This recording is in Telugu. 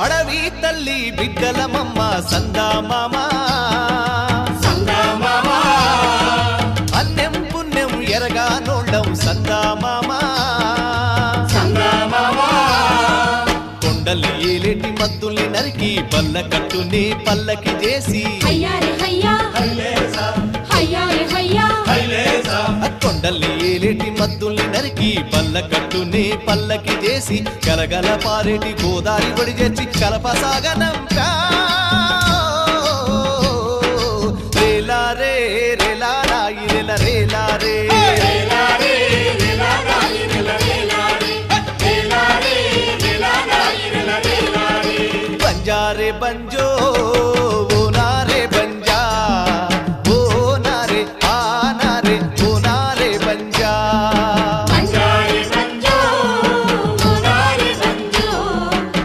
అడవి తల్లి బిడ్డలమమ్మ సందా మామ అన్నం పుణ్యం ఎరగా నోళ్ళం సందా మామ కొండల్ని ఏలేటి మద్దుల్ని నరికి పల్ల కట్టుని పల్లకి చేసి కొండల్ని ఏలేటి మద్దుల్ని నరికి పల్ల కట్టుని పల్లకి చేసి గలగల పారేటి గోదారి బడి చేర్చి కలపసాగనంపా రేలా రే రేలా రాయి రేల రేలా రే బంజారే బంజో